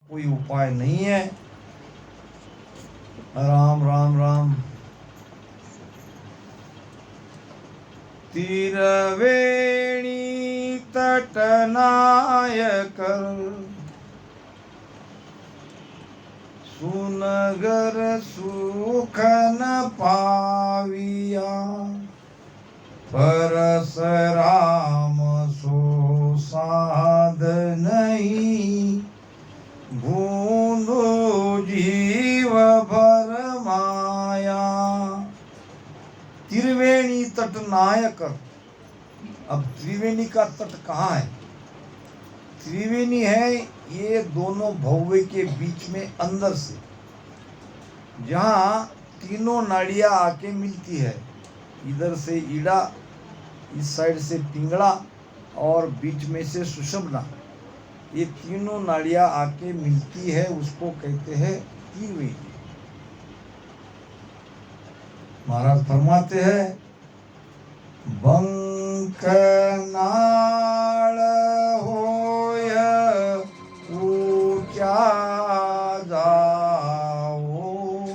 कोई उपाय नहीं है। राम राम राम। तिरवेणी तटनायक सुनगर सुख न पाविया परसराम सो साध नहीं भूंदो जीव भर माया। त्रिवेणी तट नायक। अब त्रिवेणी का तट कहाँ है? त्रिवेणी है ये दोनों भव्य के बीच में अंदर से, जहाँ तीनों नाड़ियाँ आके मिलती है। इधर से ईड़ा, इस साइड से पिंगला और बीच में से सुषुम्ना। ये तीनों नाड़ियाँ आके मिलती है, उसको कहते हैं त्रिवेणी। महाराज फरमाते हैं बंक नाल होय ऊंचा जाओ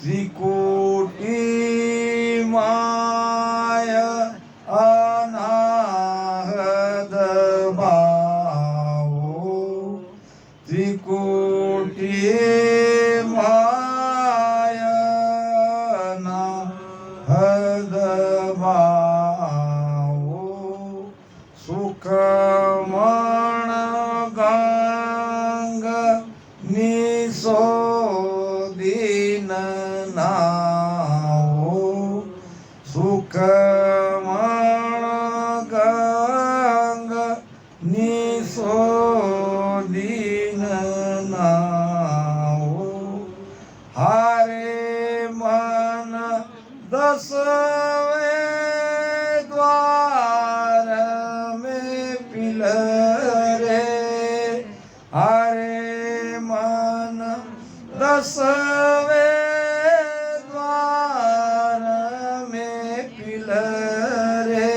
त्रिकोटि माय अनाहद भाओ त्रिकोटि माय अनाहद भाओ सुखमण गंग निसो दीन नाओ सुखमण गंग निसो दीन नाओ हारे मन दसवें द्वार में पिलरे हारे मन दसवें द्वार में पिलरे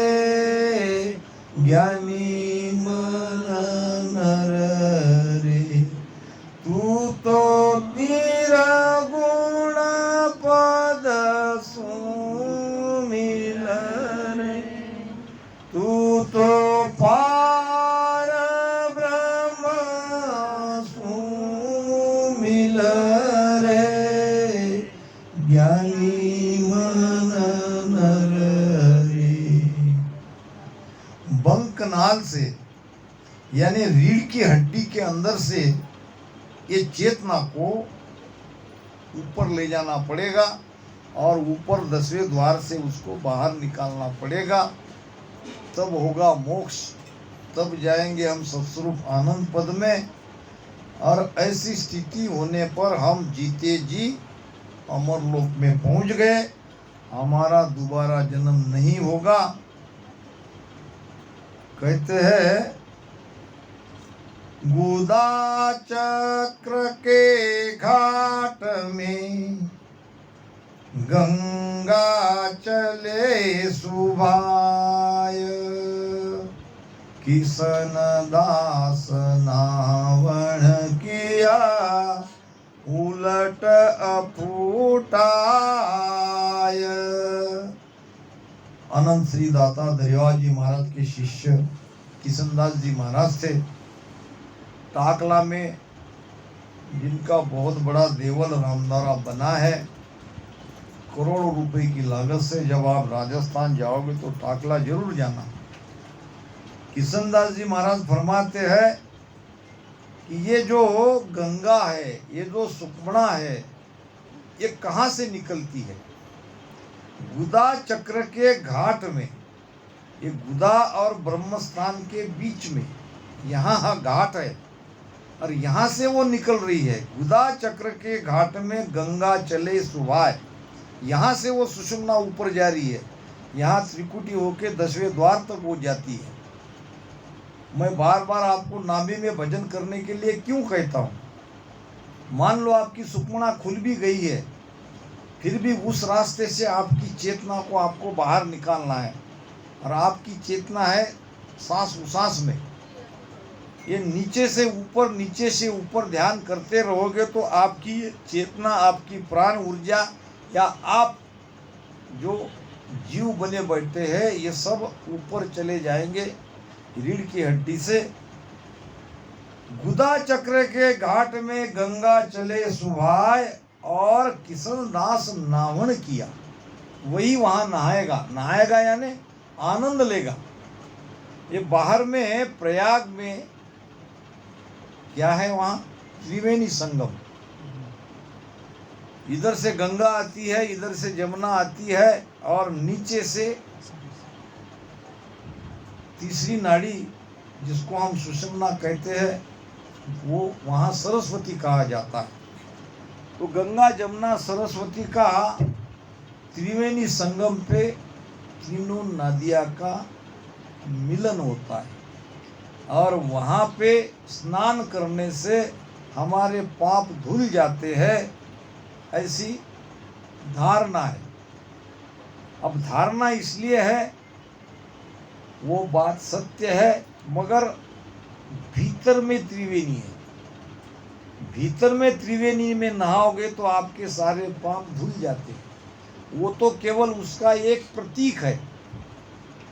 ज्ञानी मन नर रे तू तो निरगुण पद सुमिल रे तू तो पार ब्रह्म सुमिल रे ज्ञानी मन नर रे। बंकनाल से यानी रीढ़ की हड्डी के अंदर से ये चेतना को ऊपर ले जाना पड़ेगा और ऊपर 10वें द्वार से उसको बाहर निकालना पड़ेगा, तब होगा मोक्ष, तब जाएंगे हम सत्स्वरूप आनंद पद में। और ऐसी स्थिति होने पर हम जीते जी अमर लोक में पहुंच गए, हमारा दोबारा जन्म नहीं होगा। कहते हैं गुदा चक्र के घाट में गंगा चले सुभाय किशन दास नावण किया उलट अफूटाय। अनंत श्री दाता दरियावाल जी महाराज के शिष्य किशनदास जी महाराज थे। टाकला में जिनका बहुत बड़ा देवल रामदारा बना है, करोड़ों रुपए की लागत से। जब आप राजस्थान जाओगे तो टाकला जरूर जाना। किशनदास जी महाराज फरमाते हैं कि ये जो गंगा है, ये जो सुकमणा है, ये कहाँ से निकलती है? गुदा चक्र के घाट में, ये गुदा और ब्रह्मस्थान के बीच में यहाँ घाट है और यहाँ से वो निकल रही है। गुदा चक्र के घाट में गंगा चले सुभाय, यहाँ से वो सुषुम्ना ऊपर जा रही है, यहाँ त्रिकुटी होके 10वें द्वार तक वो जाती है। मैं बार बार आपको नाभि में भजन करने के लिए क्यों कहता हूँ? मान लो आपकी सुषुम्ना खुल भी गई है, फिर भी उस रास्ते से आपकी चेतना को आपको बाहर निकालना है। और आपकी चेतना है सांस उसास में। ये नीचे से ऊपर ध्यान करते रहोगे तो आपकी चेतना, आपकी प्राण ऊर्जा या आप जो जीव बने बैठते हैं ये सब ऊपर चले जाएंगे रीढ़ की हड्डी से। गुदा चक्र के घाट में गंगा चले सुभाय और किशन दास नावण किया। वही वहां नहाएगा यानी आनंद लेगा। ये बाहर में प्रयाग में क्या है, वहां त्रिवेणी संगम, इधर से गंगा आती है, इधर से जमुना आती है और नीचे से तीसरी नाड़ी जिसको हम सुषुम्ना कहते हैं वो वहां सरस्वती कहा जाता है। तो गंगा जमुना सरस्वती का त्रिवेणी संगम पे तीनों नदियाँ का मिलन होता है और वहाँ पे स्नान करने से हमारे पाप धुल जाते हैं, ऐसी धारणा है। अब धारणा इसलिए है, वो बात सत्य है, मगर भीतर में त्रिवेणी है। भीतर में त्रिवेणी में नहाओगे तो आपके सारे पाप धुल जाते हैं। वो तो केवल उसका एक प्रतीक है।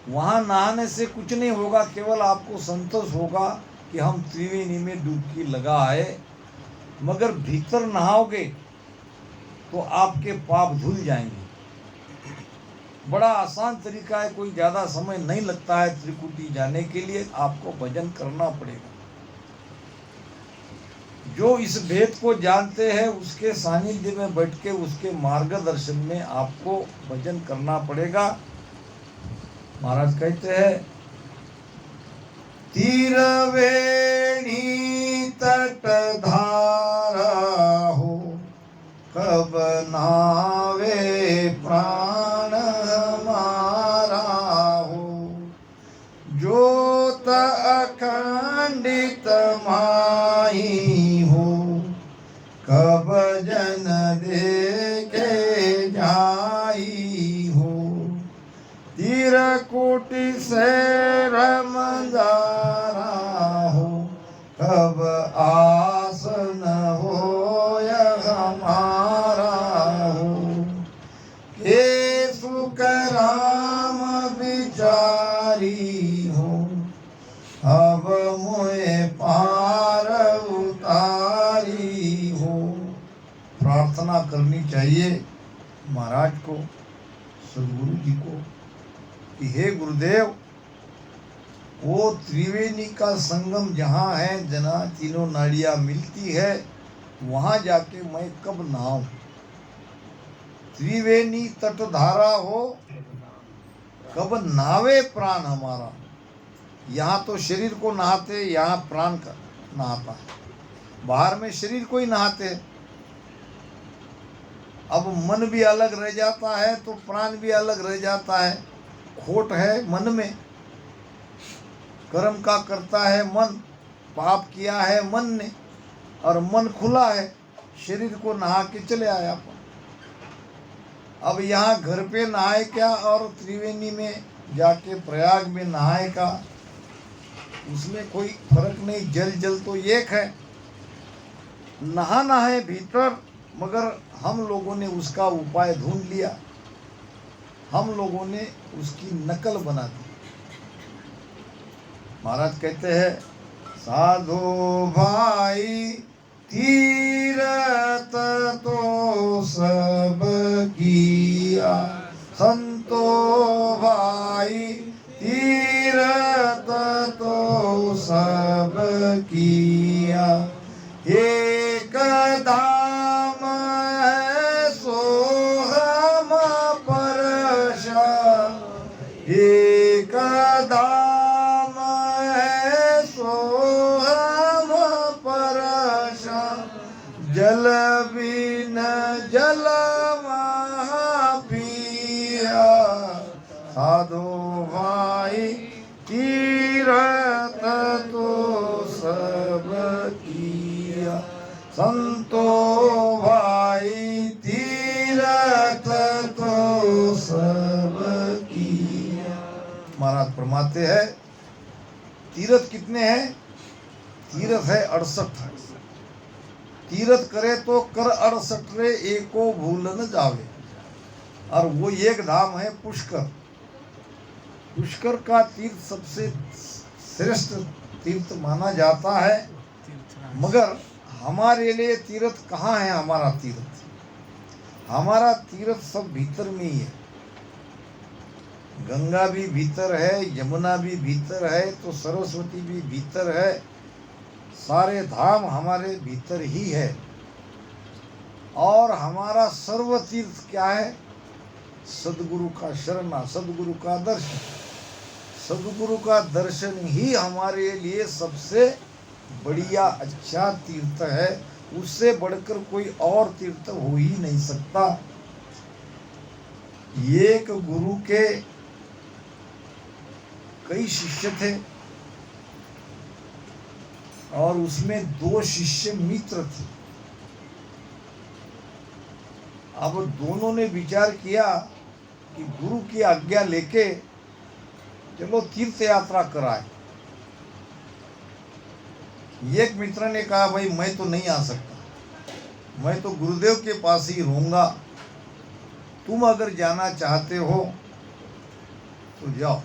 वहाँ नहाने से कुछ नहीं होगा, केवल आपको संतोष होगा कि हम त्रिवेणी में डुबकी लगा है, मगर भीतर नहाओगे तो आपके पाप धुल जाएंगे। बड़ा आसान तरीका है, कोई ज़्यादा समय नहीं लगता है त्रिकुटी जाने के लिए। आपको भजन करना पड़ेगा। जो इस भेद को जानते हैं उसके सानिध्य में बैठ के उसके मार्गदर्शन में आपको भजन करना पड़ेगा। महाराज कहते हैं, तीरवेणी तट धारा हो, कब नावे प्राण हमारा हो, ज्योत अखंडित माही हो, कब जन देखे जाई हो, तीरकुटी से रमदारा हो, कब आसन हो या हमारा हो, ये सुख राम विचारी हो, अब मोए पार उतारी हो। प्रार्थना करनी चाहिए महाराज को, सदगुरु जी को कि हे गुरुदेव, वो त्रिवेणी का संगम जहाँ है, जहाँ तीनों नाड़ियाँ मिलती है, वहाँ जाके मैं कब नहाऊं। त्रिवेणी तटधारा हो, कब नावे प्राण हमारा। यहाँ तो शरीर को नहाते, यहाँ प्राण का नहाता है। बाहर में शरीर को ही नहाते। अब मन भी अलग रह जाता है तो प्राण भी अलग रह जाता है। खोट है मन में, कर्म का करता है मन, पाप किया है मन ने और मन खुला है, शरीर को नहा के चले आया अपन। अब यहाँ घर पे नहाए क्या और त्रिवेणी में जाके प्रयाग में नहाए का, उसमें कोई फर्क नहीं। जल तो एक है। नहाना है भीतर, मगर हम लोगों ने उसका उपाय ढूंढ लिया, हम लोगों ने उसकी नकल बना दी। महाराज कहते हैं, साधु भाई तीरथ तो सब किया, संतो भाई तीरथ तो सब किया, एक धाम है सो हम परशा, एक धाम है सो हम परशा, जल बिन जल महा पिया, साधु भाई तीरथ तो सब किया, संतो भाई तीरथ तो सब किया। महाराज फरमाते हैं, तीर्थ कितने हैं? तीर्थ है 68। तीर्थ करे तो कर 68 रे एको भूल न जावे। और वो एक धाम है पुष्कर। पुष्कर का तीर्थ सबसे श्रेष्ठ तीर्थ माना जाता है। मगर हमारे लिए तीर्थ कहाँ है? हमारा तीर्थ सब भीतर में ही है। गंगा भी भीतर है, यमुना भी भीतर है, तो सरस्वती भी भीतर है। सारे धाम हमारे भीतर ही है। और हमारा सर्व तीर्थ क्या है? सदगुरु का शरणा, सदगुरु का दर्शन। सदगुरु का दर्शन ही हमारे लिए सबसे बढ़िया अच्छा तीर्थ है। उससे बढ़कर कोई और तीर्थ हो ही नहीं सकता। एक गुरु के कई शिष्य थे और उसमें 2 शिष्य मित्र थे। अब दोनों ने विचार किया कि गुरु की आज्ञा लेके चलो तीर्थ यात्रा कराए। एक मित्र ने कहा भाई मैं तो नहीं आ सकता, मैं तो गुरुदेव के पास ही रहूंगा, तुम अगर जाना चाहते हो तो जाओ।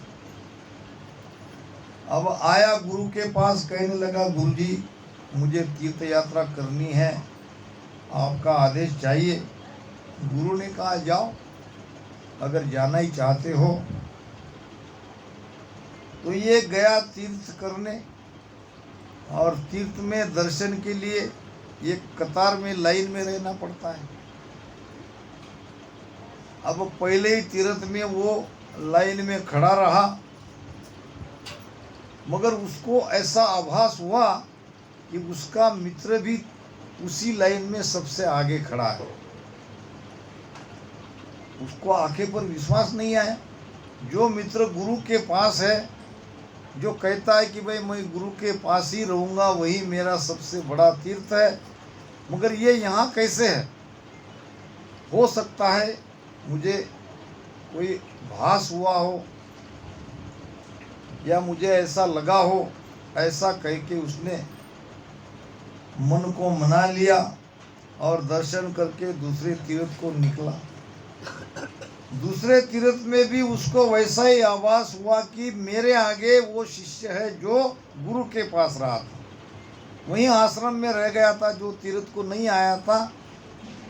अब आया गुरु के पास, कहने लगा गुरुजी मुझे तीर्थ यात्रा करनी है, आपका आदेश चाहिए। गुरु ने कहा जाओ, अगर जाना ही चाहते हो। तो ये गया तीर्थ करने। और तीर्थ में दर्शन के लिए एक कतार में लाइन में रहना पड़ता है। अब पहले ही तीर्थ में वो लाइन में खड़ा रहा, मगर उसको ऐसा आभास हुआ कि उसका मित्र भी उसी लाइन में सबसे आगे खड़ा है। उसको आंखें पर विश्वास नहीं आया। जो मित्र गुरु के पास है, जो कहता है कि भाई मैं गुरु के पास ही रहूँगा, वही मेरा सबसे बड़ा तीर्थ है, मगर ये यहाँ कैसे है? हो सकता है मुझे कोई भास हुआ हो या मुझे ऐसा लगा हो, ऐसा कह के उसने मन को मना लिया और दर्शन करके दूसरे तीर्थ को निकला। दूसरे तीर्थ में भी उसको वैसा ही आभास हुआ कि मेरे आगे वो शिष्य है जो गुरु के पास रहा था, वहीं आश्रम में रह गया था, जो तीर्थ को नहीं आया था,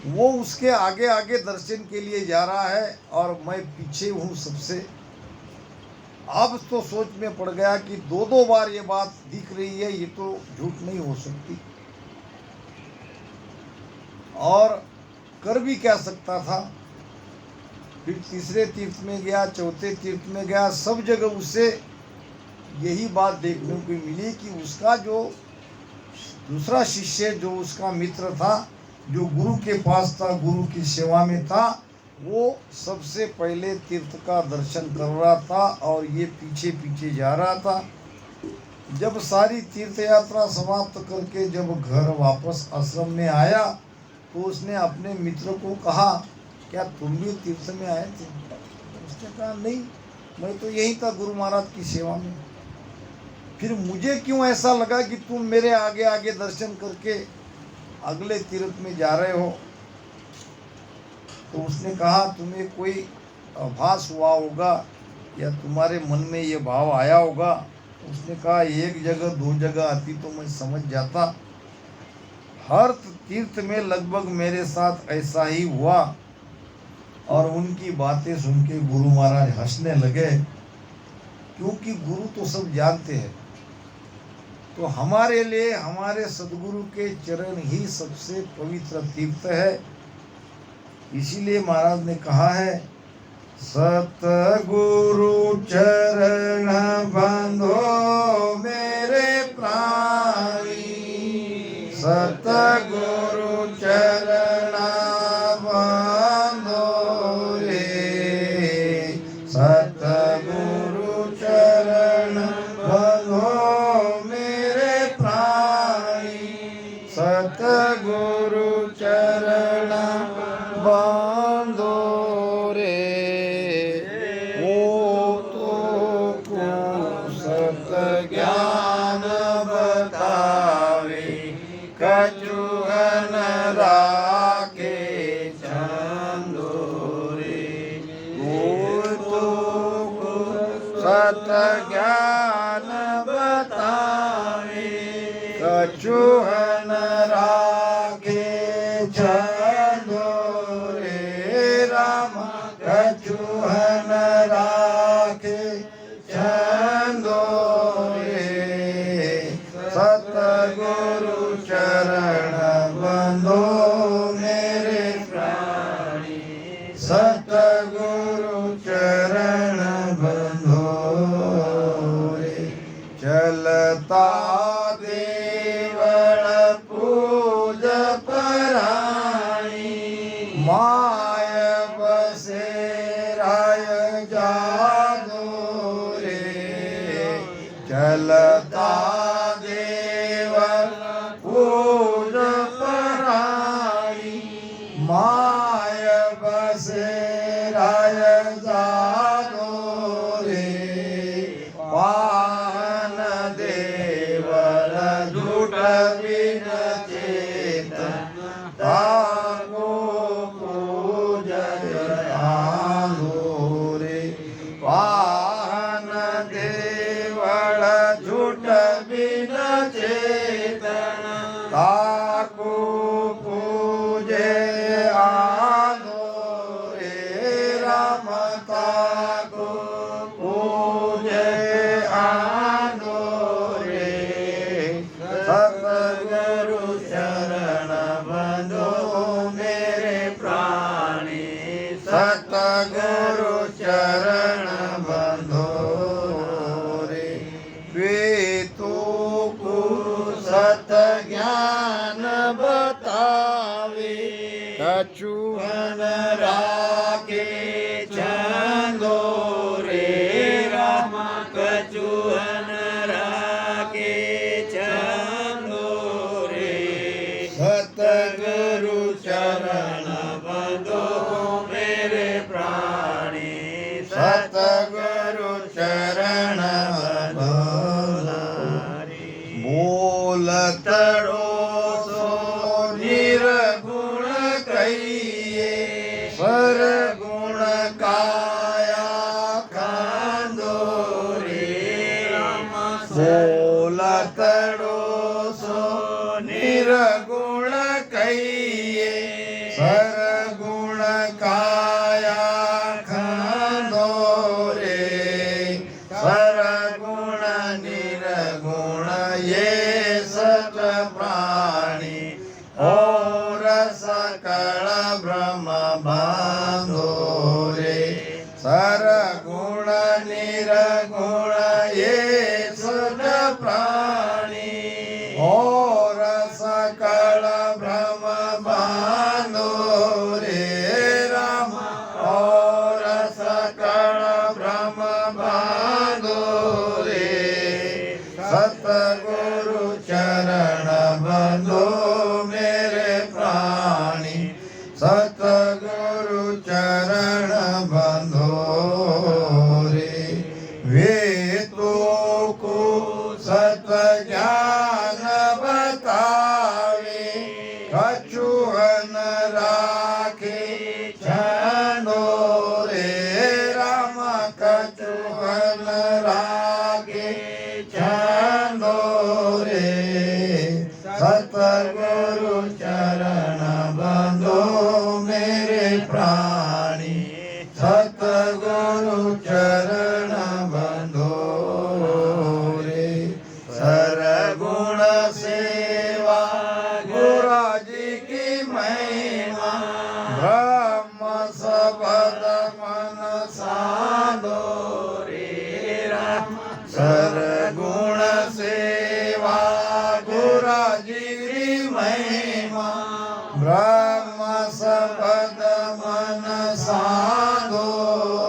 वो उसके आगे आगे दर्शन के लिए जा रहा है और मैं पीछे हूँ सबसे। अब तो सोच में पड़ गया कि 2 बार ये बात दिख रही है, ये तो झूठ नहीं हो सकती। और कर भी क्या सकता था। फिर तीसरे तीर्थ में गया, चौथे तीर्थ में गया, सब जगह उसे यही बात देखने को मिली कि उसका जो दूसरा शिष्य, जो उसका मित्र था, जो गुरु के पास था, गुरु की सेवा में था, वो सबसे पहले तीर्थ का दर्शन कर रहा था और ये पीछे पीछे जा रहा था। जब सारी तीर्थ यात्रा समाप्त करके जब घर वापस आश्रम में आया तो उसने अपने मित्र को कहा, क्या तुम भी तीर्थ में आए थे? उसने कहा नहीं, मैं तो यही था गुरु महाराज की सेवा में। फिर मुझे क्यों ऐसा लगा कि तुम मेरे आगे आगे दर्शन करके अगले तीर्थ में जा रहे हो? तो उसने कहा तुम्हें कोई आभास हुआ होगा या तुम्हारे मन में ये भाव आया होगा। उसने कहा एक जगह 2 जगह आती तो मैं समझ जाता। हर तीर्थ में लगभग मेरे साथ ऐसा ही हुआ। और उनकी बातें सुन के गुरु महाराज हंसने लगे, क्योंकि गुरु तो सब जानते हैं। तो हमारे लिए हमारे सदगुरु के चरण ही सबसे पवित्र तीर्थ है। इसीलिए महाराज ने कहा है, सतगुरु चरण बंधो मेरे प्राणी, सतगुरु चरण बंधो रे, सतगुरु चरण बंधो मेरे प्राणी, सतगुरु चरण बंधो रे। वो तो को सत ज्ञान बता कछुहन राखे छंदो रे तो सत ज्ञान बतावे कछुहन राखे छंदो रे राम कछुहन राखे छंदो रे सतगुरु चरण बंधो मेरे प्राणी सतगुरु चरण बंधो रे चलता देवल पूज पराणी माय बसे राय जादो रे चलता देवल पूज पराणी माय बसे राय जादो रे पान देवल झूठ बिन चेतन ताको पूजय आलो रे पान देवल झूठ बिन चेतन ताको पूजे आलो रे राम ताको पूजे आलो रे सतगुरु चरण बंधो मेरे प्राणी सतगुरु चरण बंधो रे वे तो को सत ज्ञान बतावे कछुहन राखे छंदो रे राम कछुहन राखे छंदो रे सतगुरु चरण बंधो मेरे प्राणी सतगुरु चरण बंधो बोलतड़ो सो निर्गुण कहिए पर गुण काया खांदो रे बोलतड़ो सो निर्गुण कहिए पर गुण काया खांदो रे पर गुण निर्गुण ये सत प्राणी और सकल ब्रह्म बांधो रे सर गुण निर्गुण ये सत प्राणी और सकल ब्रह्म बांधो रे राम और सकल ब्रह्म बांधो रे सतगुरु चरण बंधो मेरे प्राणी सतगुरु चरण बंधो रे वे तो को सत ज्ञान बतावे कछुहन राखे छंदो रे राम कछुहन राखे छंदो रे सतगुरु चरण बंधो मेरे प्राणी सतगुरु चरण बंधो रे सरगुण सेवा गुरु जी की महिमा ब्रह्म शब्द मन साधो रे राम सरगुण सेवा गुरु जी की महिमा ब्रह्म शब्द मन साधो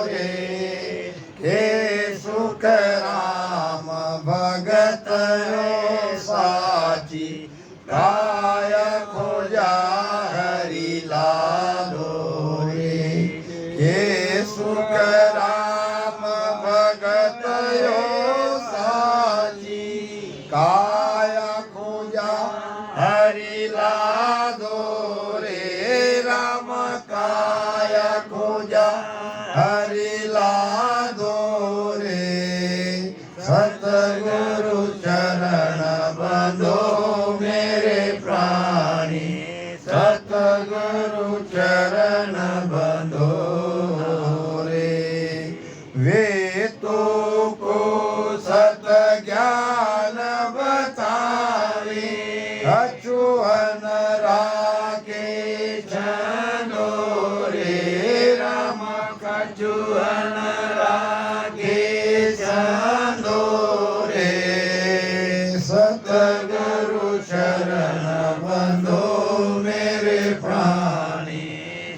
रे हे सुख राम भगत यो साची काय खोजा हरि लालो रे हे सुख राम भगत यो साची काय खोजा हरि लालो दो रे राम काया खोजा हरि ला दो रे सतगुरु चरण बंधो मेरे प्राणी सतगुरु चरण बंधो रे वे तो को सत ज्ञान बतावे अचुहन राके छंदो रे राम कचुहन राके छंदो रे सतगुरु शरण बंधो मेरे प्राणी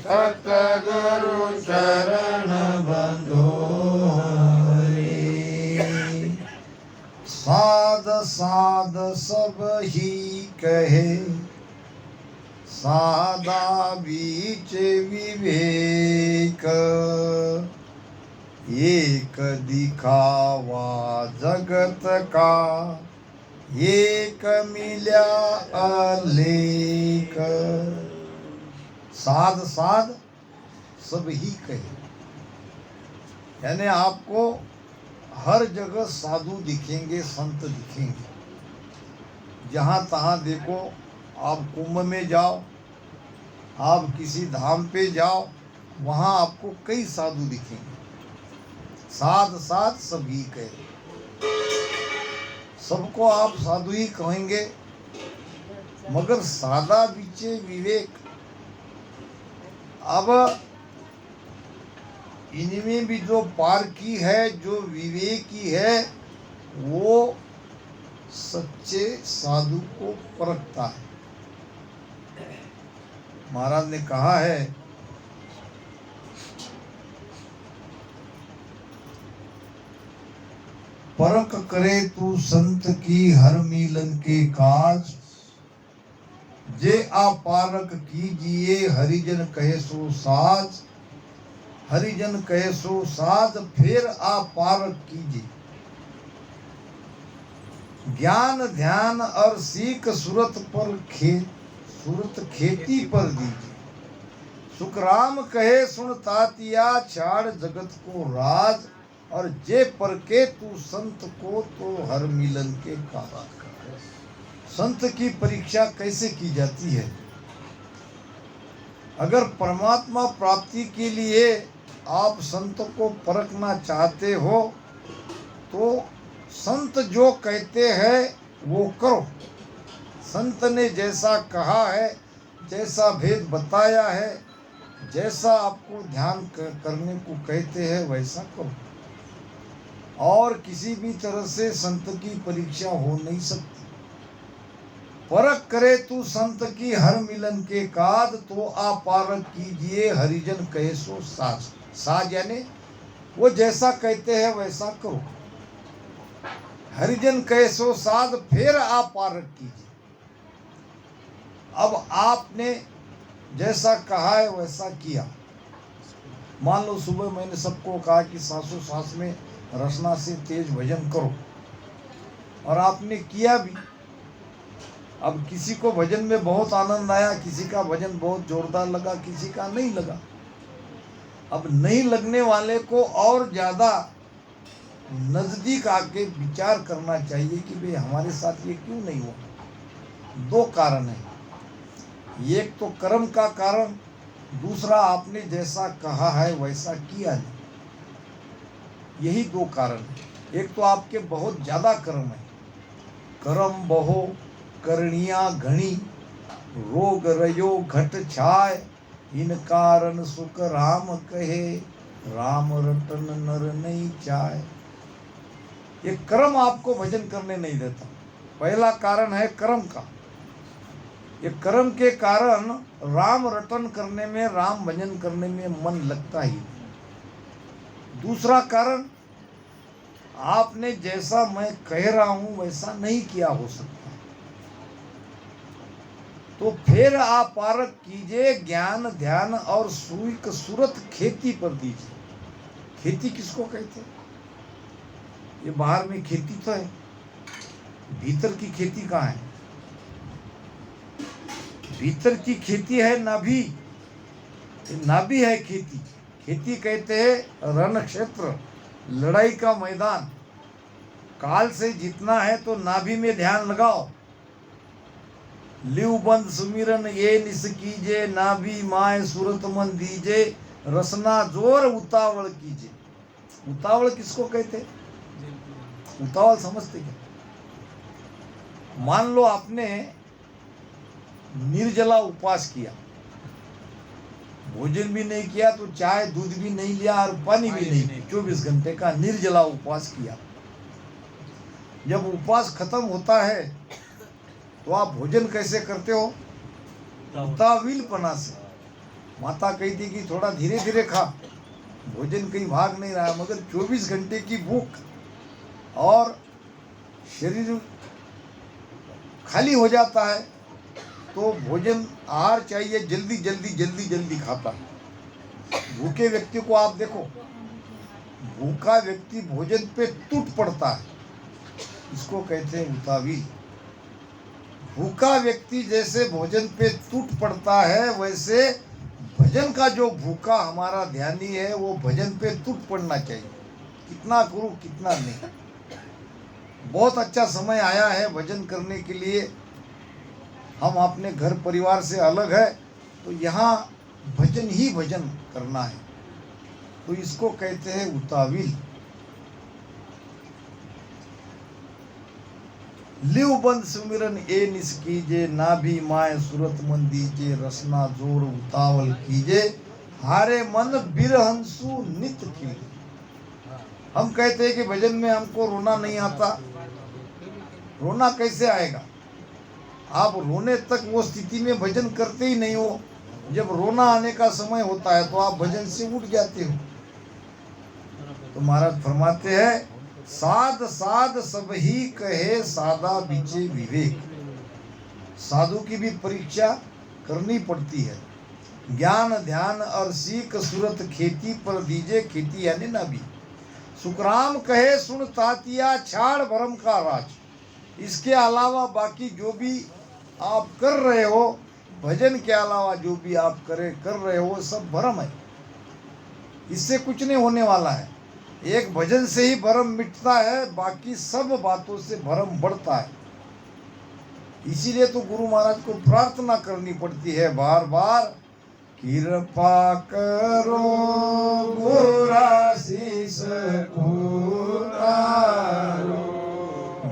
सतगुरु शरण बंधो रे साध साध सब ही कहे सादा बीच विवेक एक दिखावा जगत का एक मिल्या अलेख साध साध सब ही कहे यानी आपको हर जगह साधु दिखेंगे संत दिखेंगे जहाँ तहाँ देखो आप कुंभ में जाओ आप किसी धाम पे जाओ वहाँ आपको कई साधु दिखेंगे साध साध सभी कहे सबको आप साधु ही कहेंगे मगर सादा बीचे विवेक अब इनमें भी जो पार की है जो विवेकी है वो सच्चे साधु को परखता है महाराज ने कहा है परख करे तू संत की हर मिलन के काज जे आपारक कीजिए हरिजन कहे सो साज हरिजन कहे सो साज फिर आपारक कीजिए ज्ञान ध्यान और सीख सूरत पर सूरत खेती पर दीजिए सुखराम कहे सुन तातिया छाड़ जगत को राज और जे पर के तू संत को तो हर मिलन के काज संत की परीक्षा कैसे की जाती है अगर परमात्मा प्राप्ति के लिए आप संत को परखना चाहते हो तो संत जो कहते हैं वो करो संत ने जैसा कहा है जैसा भेद बताया है जैसा आपको ध्यान करने को कहते हैं वैसा करो और किसी भी तरह से संत की परीक्षा हो नहीं सकती परख करे तू संत की हर मिलन के काद तो आपारक कीजिए हरिजन कहे सो साज साज यानी वो जैसा कहते हैं वैसा करो हरिजन कहे सो साध फिर आपारक कीजिए अब आपने जैसा कहा है वैसा किया मान लो सुबह मैंने सबको कहा कि सासों सास में रसना से तेज भजन करो और आपने किया भी अब किसी को भजन में बहुत आनंद आया किसी का भजन बहुत जोरदार लगा किसी का नहीं लगा अब नहीं लगने वाले को और ज्यादा नजदीक आके विचार करना चाहिए कि भाई हमारे साथ ये क्यों नहीं हुआ दो कारण है एक तो कर्म का कारण दूसरा आपने जैसा कहा है वैसा किया नहीं यही दो कारण है एक तो आपके बहुत ज्यादा कर्म है कर्म बहु करनिया घनी रोग रयो घट छाय इन कारण सुख राम कहे राम रटन नर नहीं चाय ये कर्म आपको भजन करने नहीं देता पहला कारण है कर्म का ये कर्म के कारण राम रटन करने में राम भजन करने में मन लगता ही दूसरा कारण आपने जैसा मैं कह रहा हूं वैसा नहीं किया हो सकता तो फिर आप पारक कीजिए ज्ञान ध्यान और सूर्य सूरत खेती पर दीजिए खेती किसको कहते हैं ये बाहर में खेती तो है भीतर की खेती कहाँ है भीतर की खेती है नाभि, नाभि है खेती। खेती कहते हैं रण क्षेत्र, लड़ाई का मैदान। काल से जितना है तो नाभि में ध्यान लगाओ। लिव बंद सुमिरन ये निस कीजे, नाभि माय सूरत मन दीजे, रसना जोर उतावल कीजे। उतावल किसको कहते? उतावल समझते क्या? मान लो आपने निर्जला उपवास किया, भोजन भी नहीं किया, तो चाय दूध भी नहीं लिया और पानी भी नहीं, 24 घंटे का निर्जला उपवास किया। जब उपवास खत्म होता है तो आप भोजन कैसे करते हो? उतावीलपना से। माता कहती कि थोड़ा धीरे धीरे खा, भोजन कहीं भाग नहीं रहा है, मगर 24 घंटे की भूख और शरीर खाली हो जाता है तो भोजन आहार चाहिए, जल्दी जल्दी जल्दी जल्दी खाता है। भूखे व्यक्ति को आप देखो, भूखा व्यक्ति भोजन पे टूट पड़ता है, इसको कहते हैं उतावील। भूखा व्यक्ति जैसे भोजन पे टूट पड़ता है, वैसे भजन का जो भूखा हमारा ध्यानी है वो भजन पे टूट पड़ना चाहिए। कितना करूं कितना नहीं। बहुत अच्छा समय आया है भजन करने के लिए। हम अपने घर परिवार से अलग है तो यहाँ भजन ही भजन करना है, तो इसको कहते हैं उतावील। लिव बंद सुमिरन ए निस कीजे, नाभि माय सूरत मन दीजे, रसना जोर उतावल कीजे, हारे मन बिरहंसु नित कीजे। हम कहते हैं कि भजन में हमको रोना नहीं आता। रोना कैसे आएगा? आप रोने तक वो स्थिति में भजन करते ही नहीं हो। जब रोना आने का समय होता है तो आप भजन से उठ जाते हो। तो महाराज फरमाते हैं, साध साध सब ही कहे, सादा बिचे विवेक। साधु की भी परीक्षा करनी पड़ती है। ज्ञान ध्यान और सीख सूरत खेती पर दीजे, खेती यानी नाभि। सुखराम कहे सुन तातिया, छाड़ भरम का राज। इसके अलावा बाकी जो भी आप कर रहे हो, भजन के अलावा जो भी आप कर रहे हो, सब भ्रम है। इससे कुछ नहीं होने वाला है। एक भजन से ही भ्रम मिटता है, बाकी सब बातों से भ्रम बढ़ता है। इसीलिए तो गुरु महाराज को प्रार्थना करनी पड़ती है बार बार, कृपा करो गुराशीष उतारो,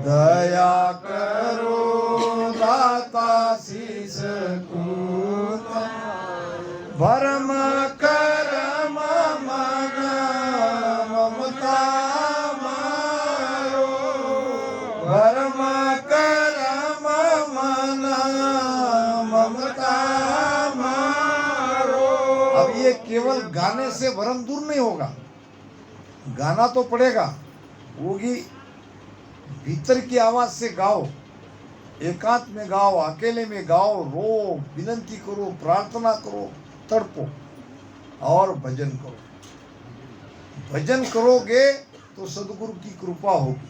दया करो दाता शीश उतारो, भरम करम मन ममता मारो, भरम करम मन ममता मारो। अब ये केवल गाने से भरम दूर नहीं होगा, गाना तो पड़ेगा, होगी भीतर की आवाज से गाओ, एकांत में गाओ, अकेले में गाओ, रो, विनती करो, प्रार्थना करो, तड़पो और भजन करो। भजन करोगे तो सदगुरु की कृपा होगी।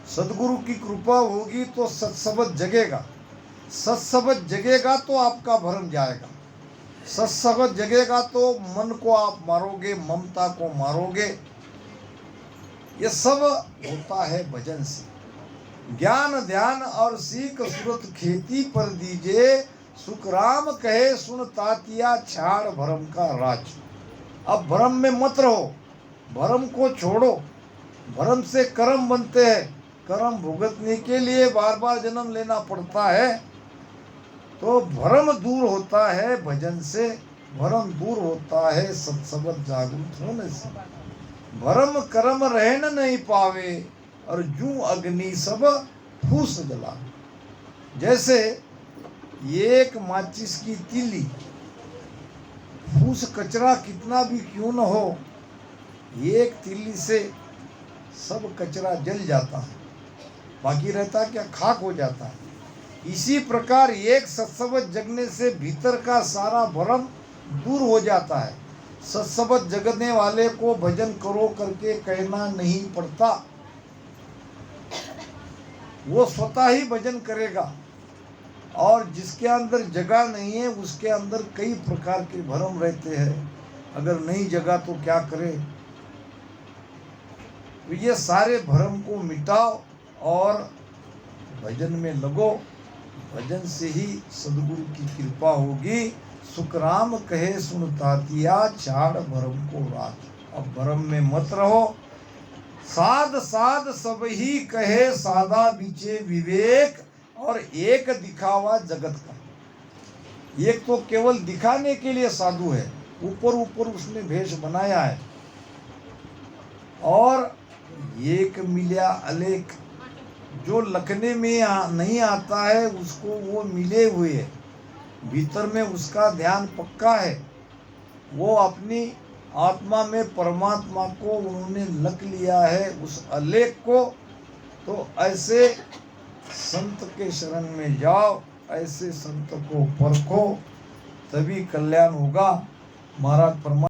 सदगुरु की कृपा होगी तो सत्सबद जगेगा। सत्सबद जगेगा तो आपका भरम जाएगा। सत्सबद जगेगा तो मन को आप मारोगे, ममता को मारोगे। ये सब होता है भजन से। ज्ञान ध्यान और सीख सूरत खेती पर दीजे, सुखराम कहे सुन तातिया, छाड़ भरम का राज। अब भरम में मत रहो, भरम को छोड़ो। भरम से कर्म बनते हैं, कर्म भुगतने के लिए बार बार जन्म लेना पड़ता है। तो भरम दूर होता है भजन से, भरम दूर होता है सत्सबद जागृत होने से। भरम कर्म रहन नहीं पावे, और जू अग्नि सब फूस जला। जैसे एक माचिस की तीली, फूस कचरा कितना भी क्यों न हो, एक तीली से सब कचरा जल जाता है, बाकी रहता क्या? खाक हो जाता है। इसी प्रकार एक सत्सबद जगने से भीतर का सारा भरम दूर हो जाता है। सत्सबद जगने वाले को भजन करो करके कहना नहीं पड़ता, वो स्वतः ही भजन करेगा। और जिसके अंदर जगह नहीं है उसके अंदर कई प्रकार के भ्रम रहते हैं। अगर नहीं जगा तो क्या करे। तो ये सारे भ्रम को मिटाओ और भजन में लगो। भजन से ही सदगुरु की कृपा होगी। सुखराम कहे सुन तातिया, छाड़ भ्रम को रात। अब भ्रम में मत रहो। साध साध सब ही कहे, साधा बीचे विवेक। और एक दिखावा जगत का, एक तो केवल दिखाने के लिए साधु है, ऊपर ऊपर उसने भेष बनाया है। और एक मिल्या अलेख, जो लखने में नहीं आता है उसको वो मिले हुए है, भीतर में उसका ध्यान पक्का है। वो अपनी आत्मा में परमात्मा को उन्होंने लख लिया है, उस अलेख को। तो ऐसे संत के शरण में जाओ, ऐसे संत को परखो, तभी कल्याण होगा। महाराज परमात्मा